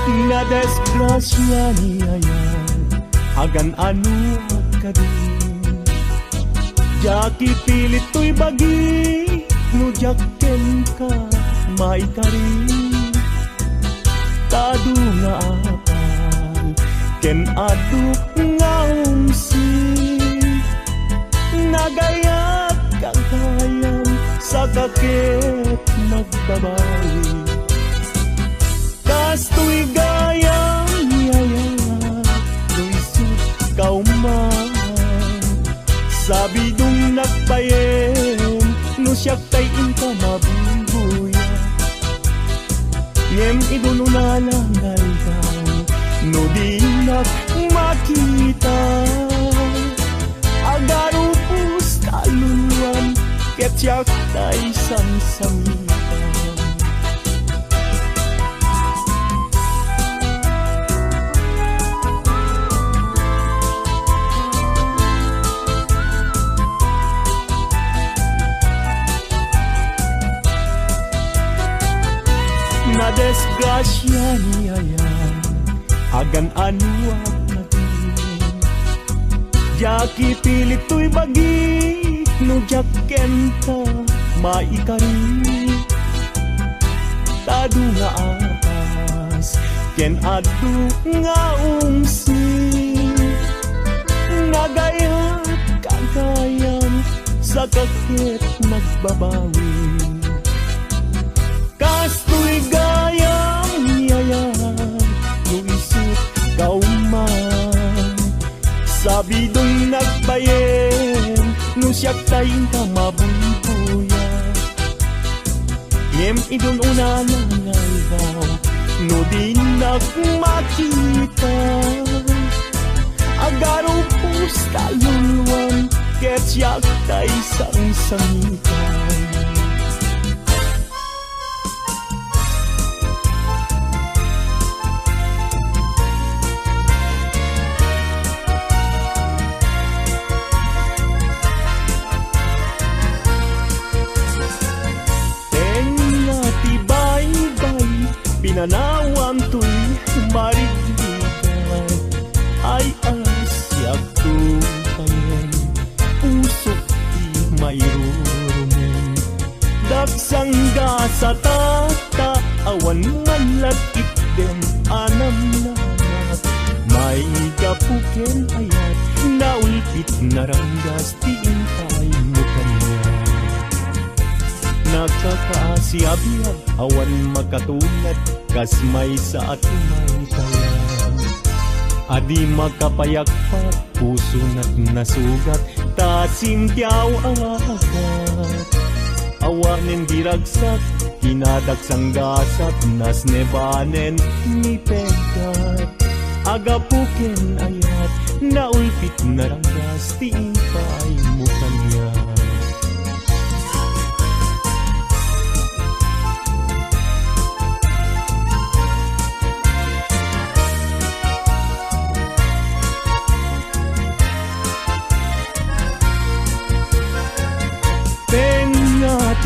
Na desgrasya niya yan, hagan ano ka din. Jaki pilit to'y bagi, no jaken ka, maikarin. Tadu nga apal, ken aduk nga umsi. Nagayat kagayam, sa kakit nagbabawi. Kasto'y gayam niyaya, luisot kauman. Sabi dong nagpayen, no siyak tay inka mabubuya. Ngem idununalangay daw, no di nak makita. Agarupus taluluan, ket siyak tay samsamitan. Na desgrasya niya yan, hagan ano ka din. Jaki pilit to'y bagi, no jaken ka, maikarin. Tadu nga atas, ken adu nga umsi. Nagayat kagayam, sa kakit nagbabawi. Kasto'y gayam niyayan, luisot kauman. Sabi dong nagbayen, no siyak tayin ka mabubuya. Ngem idon unalangay daw, no di nagmakita. Agaraw pus kaluluan, ket siyak tay sang-sangitan. Pinanawam to'y marigdigan, ay asyak tupayan, usok di mayroon. Dagsangga sa tata, awan malagkit dem anam namat. May gapuken ayat, naulpit naranggas tiing tayo mo kanya. Nakakaasiabiyag, awan magkatulad, kasmay sa atumay kaya. Adi magkapayakpak, puso na't nasugat, tasimtiyaw ang agat. Awanin diragsak, hinadaksang gasat, nas nebanen ni pegat. Agapuken ayat, naulpit naranggas, tiing pay mo kanya.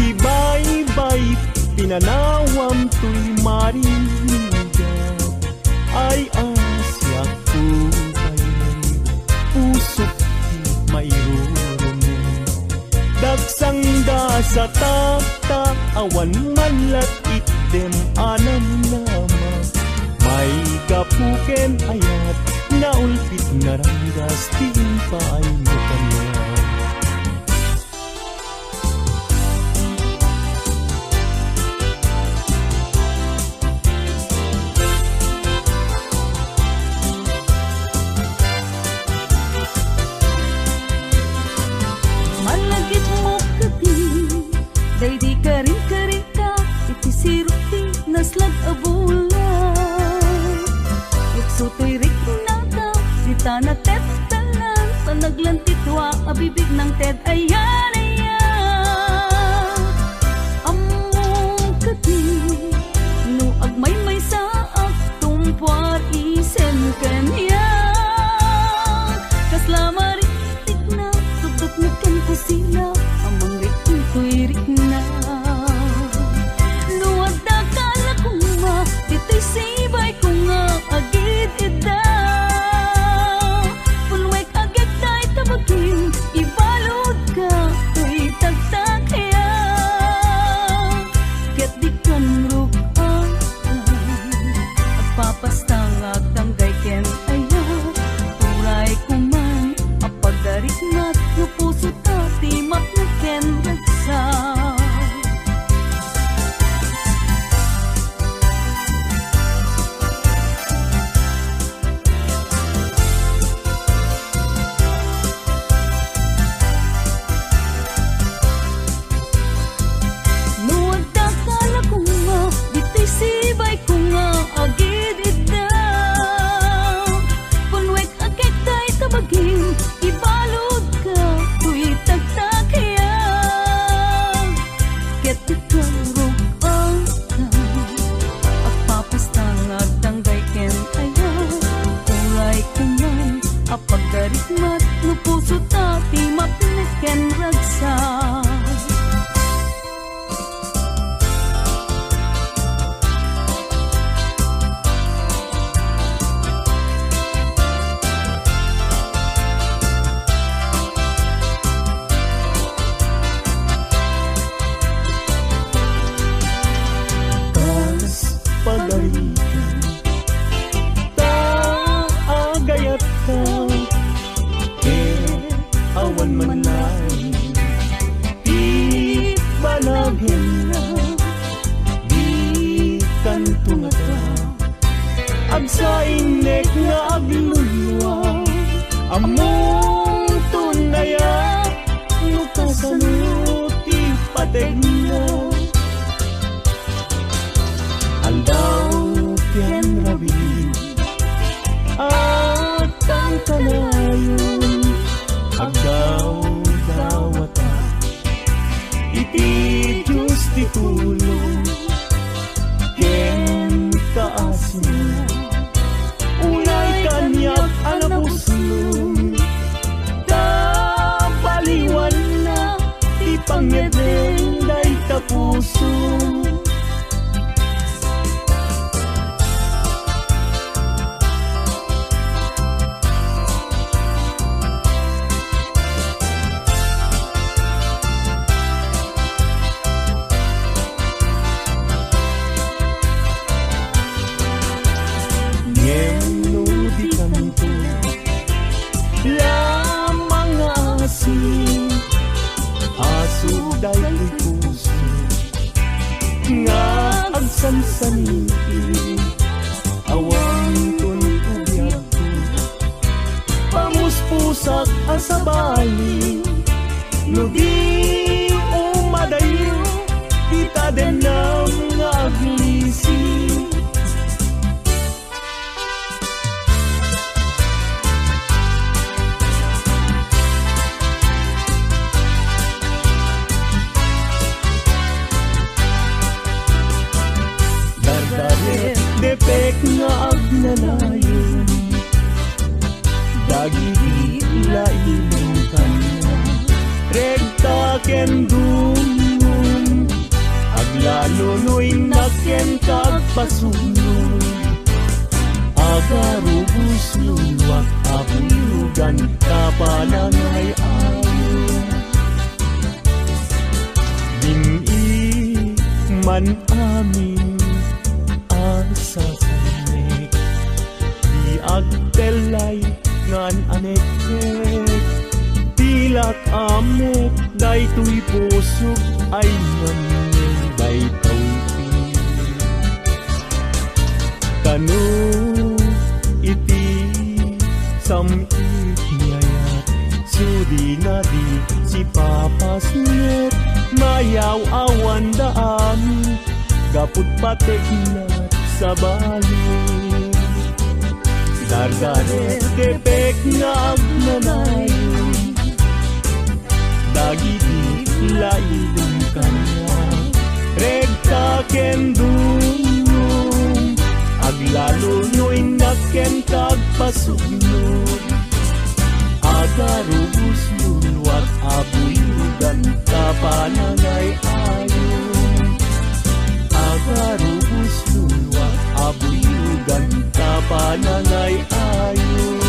Tibay-bay, pinanawam to'y marinigap, ay asyak tupayan, pusok di mayroon. Dagsangga sa tata, awan malakit dem anam nama. May gapuken ayat, naulpit naranggas, tingin pa ay mo kanya. Daydi karin-karin ka, iti siruti, naslag abulan. Yukso to'y riknata, sita na tetalan, panaglantitwa, abibig ng ted, ayan, ayan. Among kati, no agmay-may sa aktumpar, isen kanya. Kaslama ritik na, sugdot mo ken ko sila, amang rikin to'y rikna. Luwad na kala kong ma, ito'y sibay ko nga. sa inek nga agluluwa among tunaya nukasanot ipatek na aldaw ken rabi at ang kalayon agaw dawata iti Diyos ti tulong ken kaasin unay kanyak anapuslong kabaliwan na ti pangyedeng day tapuso sansaniti awang tuntubyag ko pamuspusak asabali no di umadayo kita denam nga aglisi depek nga agnanayon dagiti lain kanya rekta ken dumon aglalunoy na ken kagpasunod agarubos luwak abulugan kapanangay ayon dini man amin sasanik di agtelay ngan anek tilak amek daytoy pusok ay ngamin daytoy kanu iti samit ngayat sudi na di si papas net mayaw awan daan gaput patek na sa bali dargaret depek nga agnanayon dagiti lain kanya rekta ken dumon aglalunoy na ken kagpasunod agarubos lulwat abuyugan kapanangay ayon agarubos lulwat abuyugan kapanangay ayon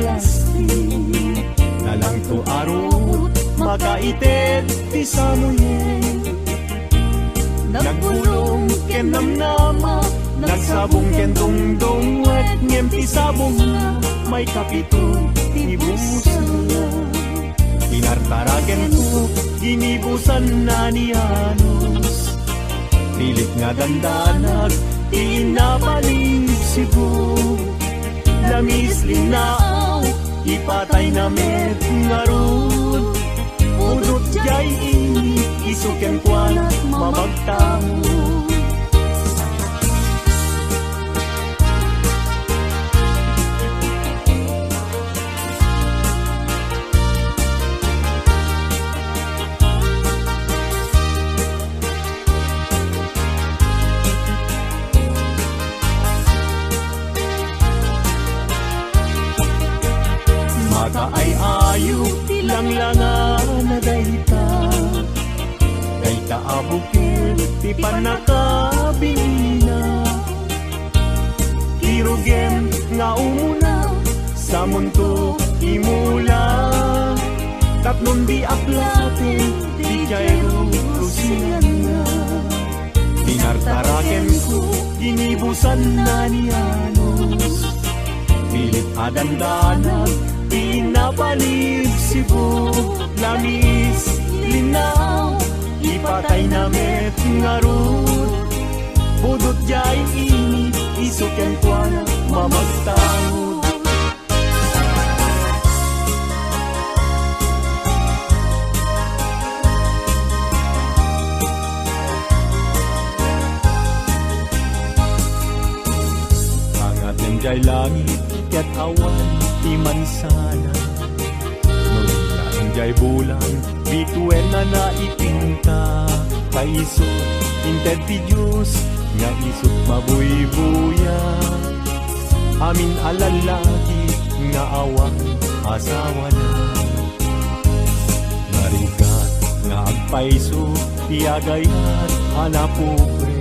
plastic. Nalang to arot, makaitet ti samoyen. Nagpulong ken namnama, nagsabong ken dongdong, wet ngem ti sabong na, may kapito ti busala. Inartaraken ko, ginibusan na ni Anos. Pilit nga dandanag, inapalig sibo. Lamis linaaw, ipatay na met ngarun. Udot jay ini, isuken kwalat mamagtamo. Ay ayo tilang-langa na dayta, dayta abukil ti panakabilina. Kirugem nga umuna sa mundo imula, tatlong di aplatin di jayro rusinan na. Tinartaraken ko ginibusan na ni Anos. Pilit adandanag, pinapalig sibo. Lamis, linaw, ipatay na met ngarut. Budot jay ini, isuken kwa na mamagtawod. Angatin jay langit, ket awan ti mansana. Nung jay bulan, bituen na naipinta. Kaisot, inted ti Diyos, nga isot mabuy-buya. Amin alalagi, nga awang asawa na. Narigat, nga agpaiso, tiagayat, hanapupre.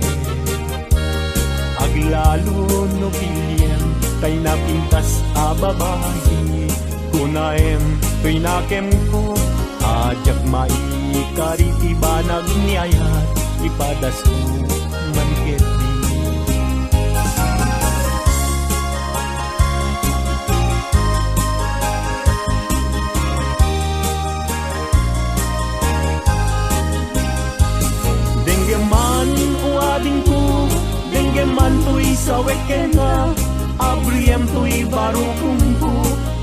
Aglalo no pilyen, tay napintas a babae. Kunaem, to'y nakem ko, ajak maikariti banag niyayat, ipadas ko manketi. Denggeman uading ko, denggeman to'y saweken na, abriem to'y barukungko,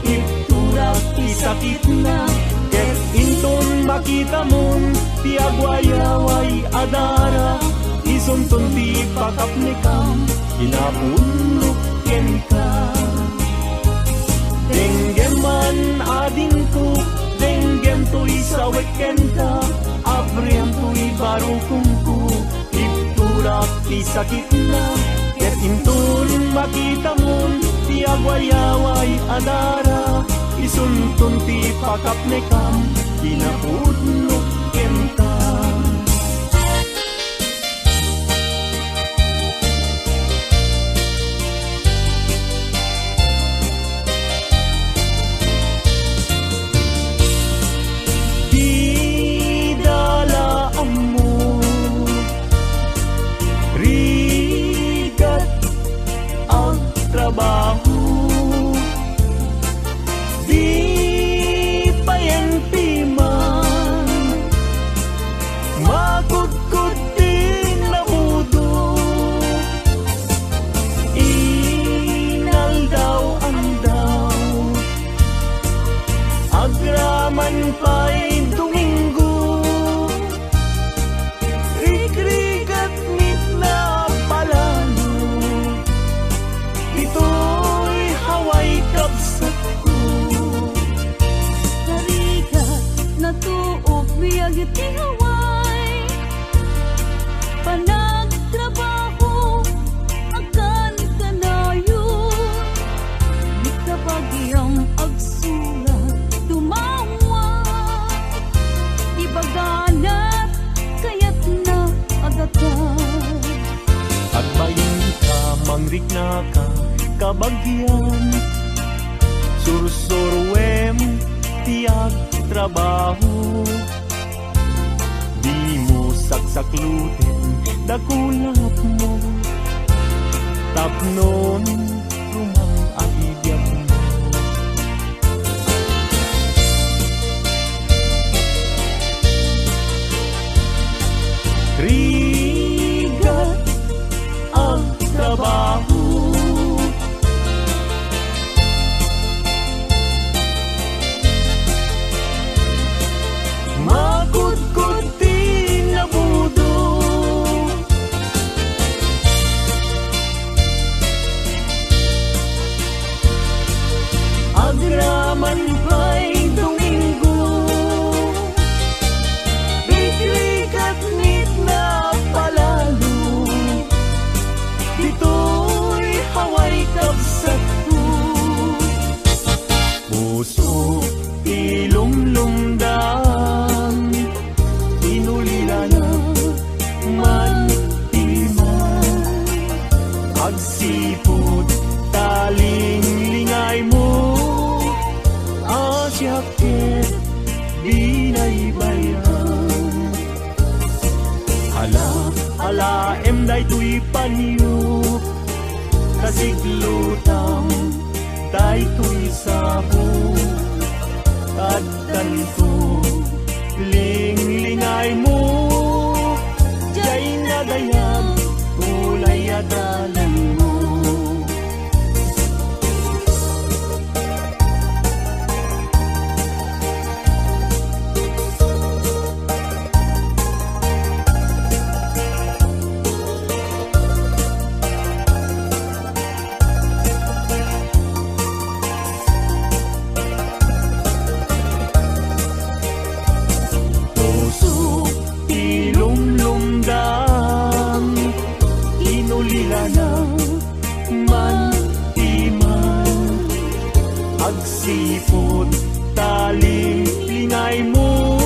iturak isakit na. Ket inton makita mon, ti agwayaway adara, isunton ti pakapnikam, inapunok ken ka. Denggeman ading ko, denggem to'y saweken ka, abriem to'y barukungko, iturak isakit na. Ket inton makita mon, ti agwayaway adara, isunton ti pakapnekam, inaudnok kenta. Di dalaan mo, rigat ang trabaho. Di payenti man, makudkud din na mudo. Inal daw ang daw, agraman pa'y Domingo. Rikrigat mit na palalo, ito'y haway kapsat ko. Natuop biyag iti haway, panagtrabaho akan kanayon. Di kapagyang agsulat tumawa, ibaganat kayat na agatan. Agbayin ka, mangrik na ka, kabagyan. Sur sursurwem tiag trabaho. Di mo saksakluten dakulap mo, tapnon rumang agibiyag mo. Rigat ang trabaho, magkudkod din na budo. Agraman pa'y Domingo, bigrigat nit na palalo. Dito'y haway kapsat ko, puso ilumlumdang, inulila na man timan. Agsipot taling lingay mo, asyakit binaybayan. Hala, day tuy panyo, kasiglutang day tuy sabo. At ganito lingay mo, jay nadayag ulay adalan mo. Agsipod taling lingay mo,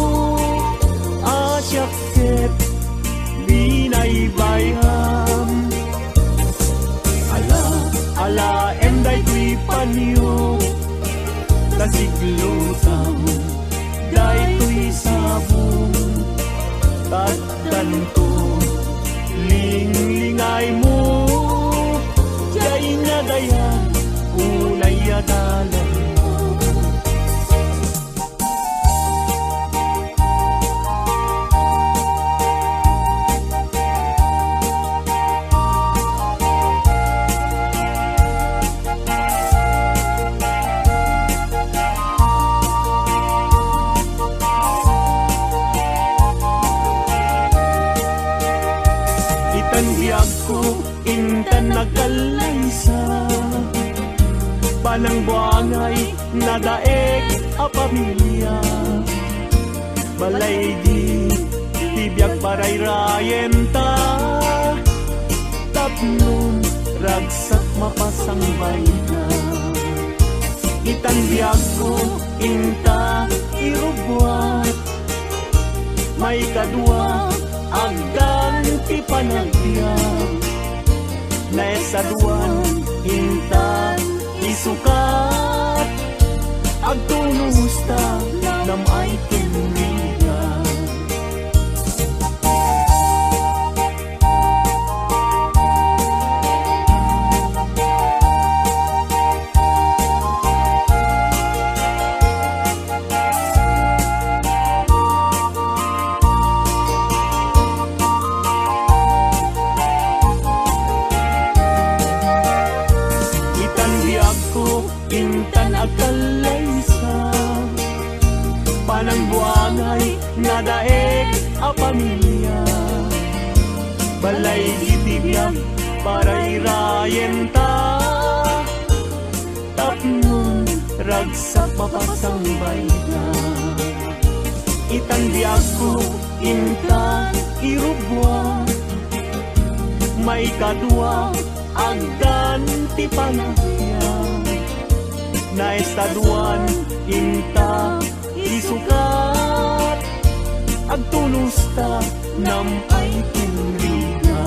asyakit binaybayam. Ala, day tuy panyo, kasiglutang day tuy sabong. Tagtanto lingay mo, jay nadayan ulay adalan. Biyag ko, intan nagalaysa, panang buangay nadaeg a pamilya. Balay di tibiyag paray rayenta, tapnon ragsak mapasang bayna. Itan biyag ko, inta irubuat, may kadwa agdan ti panagbiag. Naisaduan inta isukat, agtunos ta nam ay tinriga. Intan agkalaysa, panang buangay nadaeg a pamilya. Balay itibiyag para irayenta, tapnon ragsak mapasang bayna. Itan biyag ko inta irubwa, may kadwa agdan ti panagbiag. Naisaduan inta isukat, agtunos ta nam ay tinriga.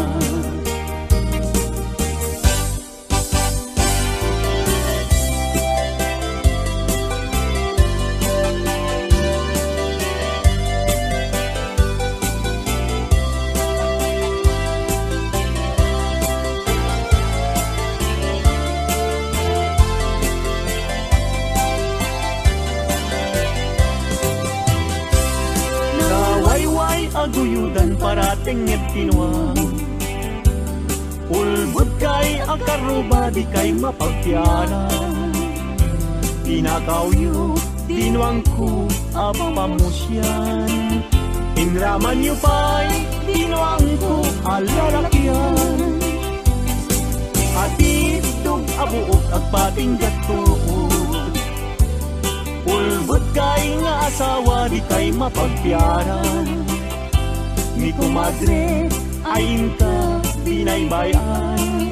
aguyudan parating et tinuang. Ulbud kay akaruba di kay mapagtiara. Tinakawyo, dinuang ko apamusyan. Inraman niyo pa'y dinuang ko alalakyan. Atitog abuok at pating gatuod. Ulbud kay nga asawa di kay mapagpiaran. Ni kumadre ayin ka binaybayan.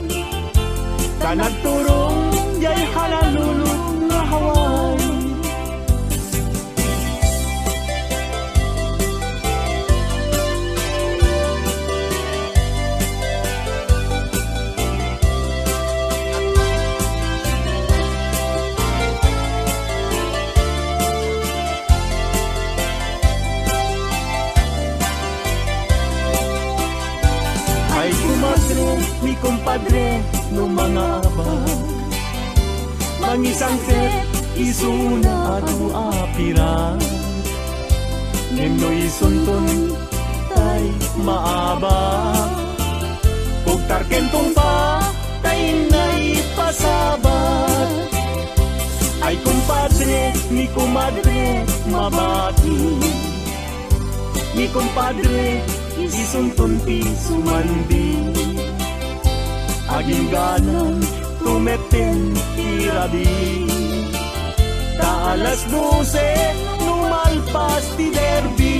Kanagturong jay halalulong nga haway. Mi kumpadre no mga abag mangisang set isuna ato apira Nemno isunton tay maabag kung tarkentong pa tay naipasabat. Ay kumpadre ni kumadre mabati. Mi kumpadre isunton ti sumandi. Aging ganang tumeten irabi. Ta alas 12 numalpas ti derby.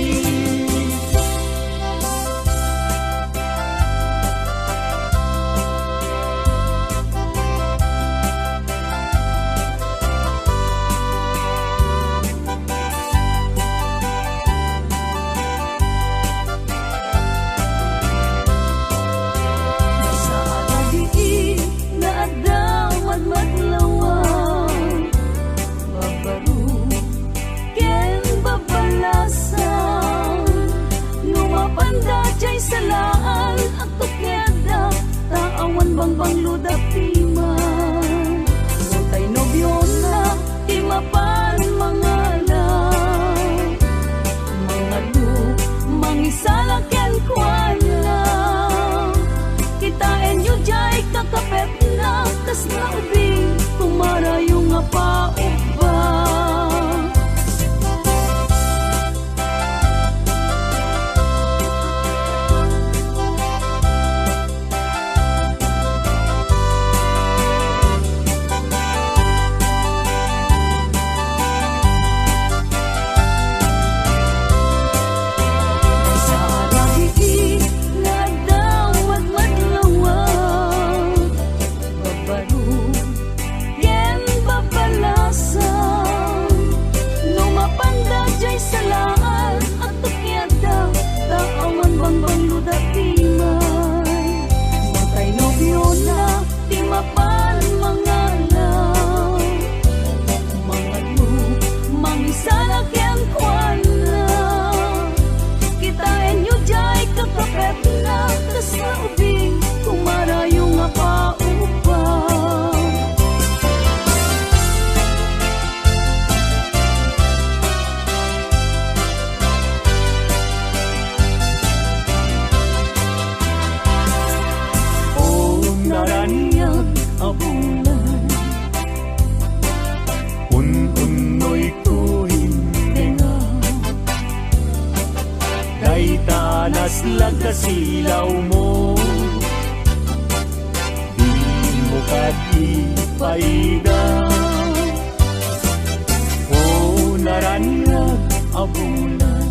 Salaan at tukyada, taawan bang luda piman. Montay nobyo na, timapan mga lang. Mga lu, mangisalakyan kwan lang. Kitain nyo jay kakapet na, kas na ubing, kumara yung apa-upa. Lagkasilaw mo di mo katipaida o naranyag abulan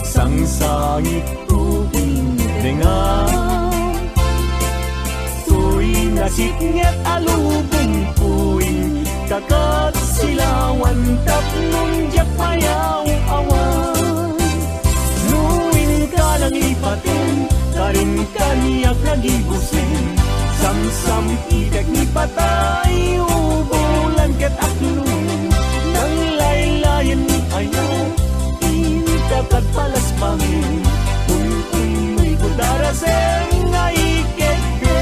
sangsangit tuwing dengar tuwing nasitnget alubong tuwing kakat silawan tapnong jak mayaw awan lang ipatin, karin kaniyak nagibusin. Samsam itek ni patay, ubulan ket aklong. Nang laylayan ni ayaw, inikakat palas pangin. Kung may kudaraseng nga ikekbe.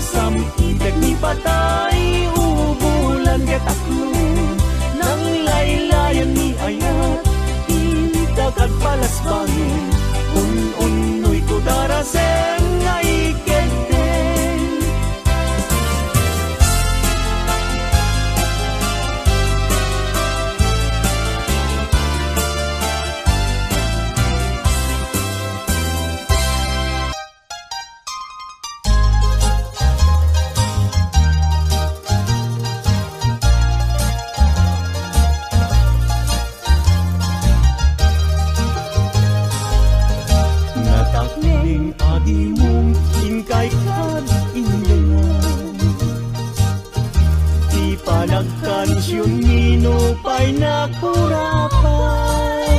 sam idag ni patay ubulan ket aklo nang laylayan ni ayat itagad palas bangin un-unoy ko daraseng ngay keten Palagkansyon minupay na kurapay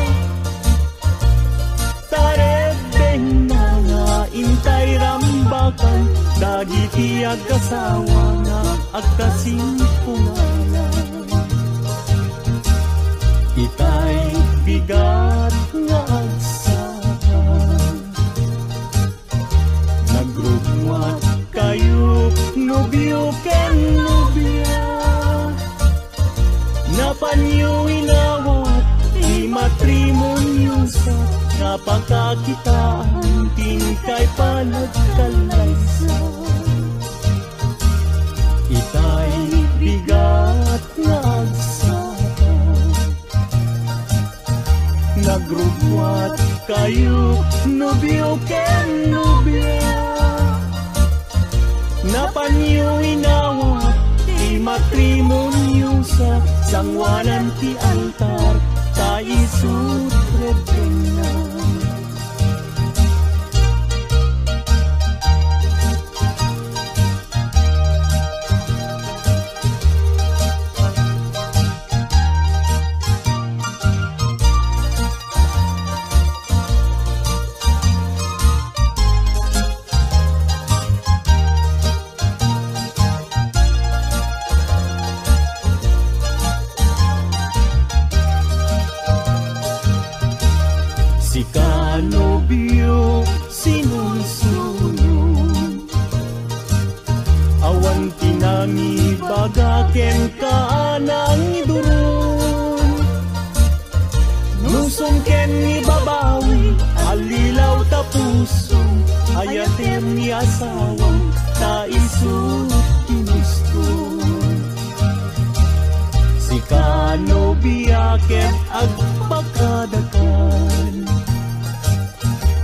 Tarebeng na nga intay rambakan Dagiti agkasawa na agkasimpungalan Itay bigat nga agsakan Nagrugwat kayo nubyo ken nubya Napanyo inawat di matrimonyo sa napakakitaan tingkay panagkalaysa Itay bigat nga agsakan Nagrugwat kayo nubyo ken nubya Napanyo inawat di matrimonyo sa sangwanan ti altar ta isut rebenan Nobyo sinusunod Awan tinami bagaken kaanang idurun Nusong ken ni babawi alilaw ta puso Ayatem ni asawang ta isut tinustun Si kanobya ken agpakadakan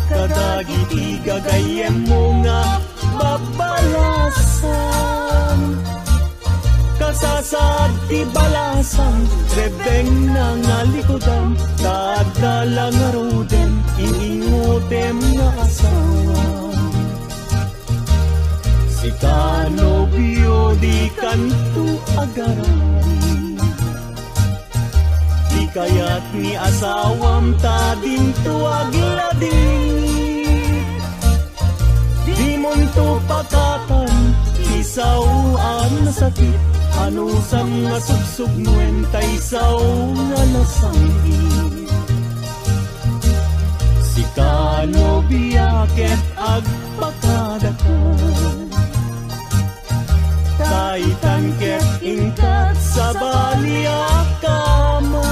Kadagiti gagayem mo nga babalasan Kasasad ti balasan Rebeng na nga likodan Kadala nga ruden Iningutem nga asawa Si kanobyo di kanto agarari Di kayat ni asawam ta dinto aglading Di munto pakatan isawaan na sakit Ano sang nga sugsugnuen ta isaw nga nasangit Si kanobya ket agpakadakan Kaitan ket ingkat sa baliakamang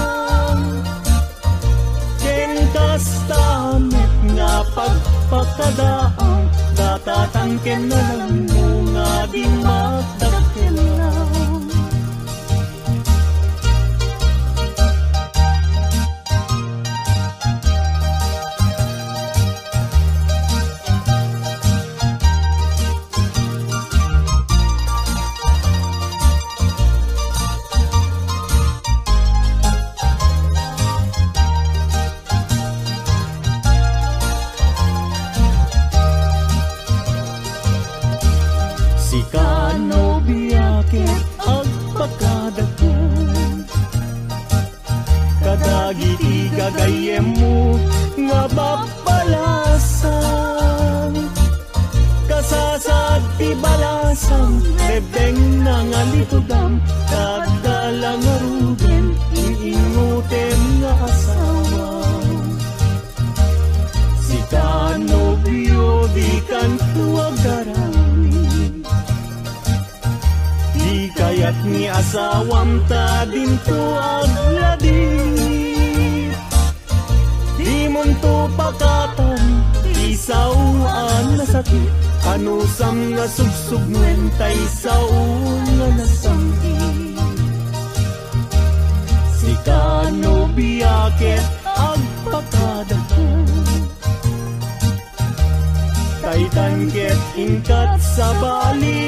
Kentas tamet nga pagpakadaang Datatangken na lang mo nga di magdakkel lang Si kanobya ket agpakadakan Kadagiti gagayem mo nga babalasan Kasasad ti balasang Rebeng na nga litudam Kadala nga ruben Iingutem nga asawa Si kanobyo di kanto agarami Kayat ni asawam ta dinto agladi. Di mon to pakatan, isauan na sakit. Ano sam nga sugsug tay saun nga nasamgi. Si kano biyaket agpakadakan. Kay tangket ingkat sa baliakaman.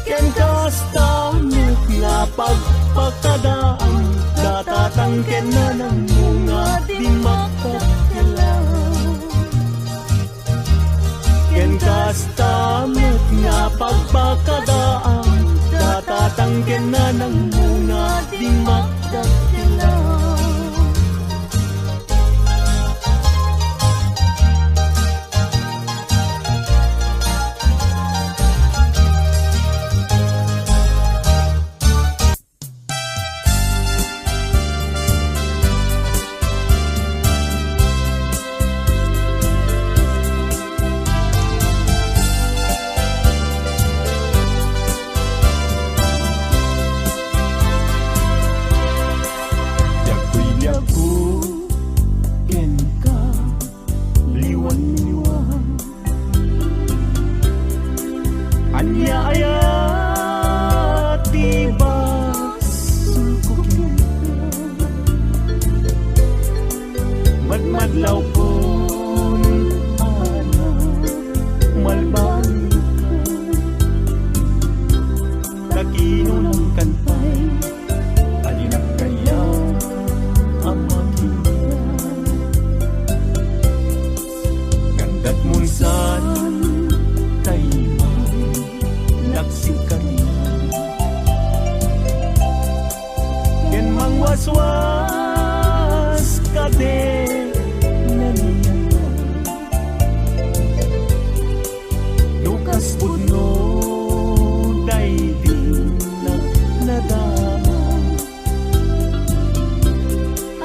Ken kastamit nga pagpakadaan. Datatangken na ng mga di makakalaw. Ken kastamit nga pagpakadaan. Datatangken na ng mga di makakalaw. Madlaw pun ana malbang kakino ng kantay alinak kaya ang makina gandat munsan tayo naksikan ken mangwaswas kade puno day din na nadama.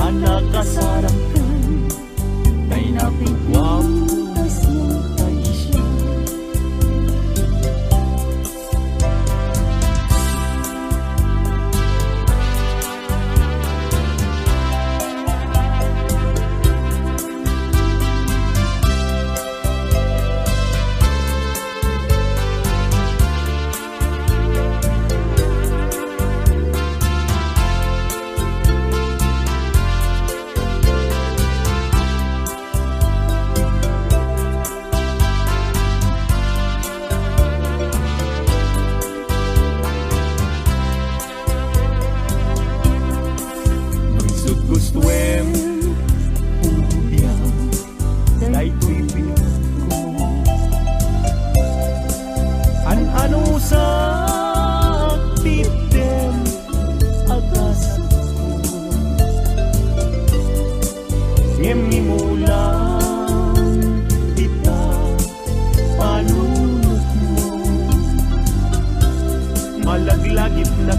Anak kasarakan day napigwam tay siya. Gustuem ubiyang day to'y pinagko. An-ano sa titem agasan ko. Ngem ni mulang kita panunot mo. Malaglagip na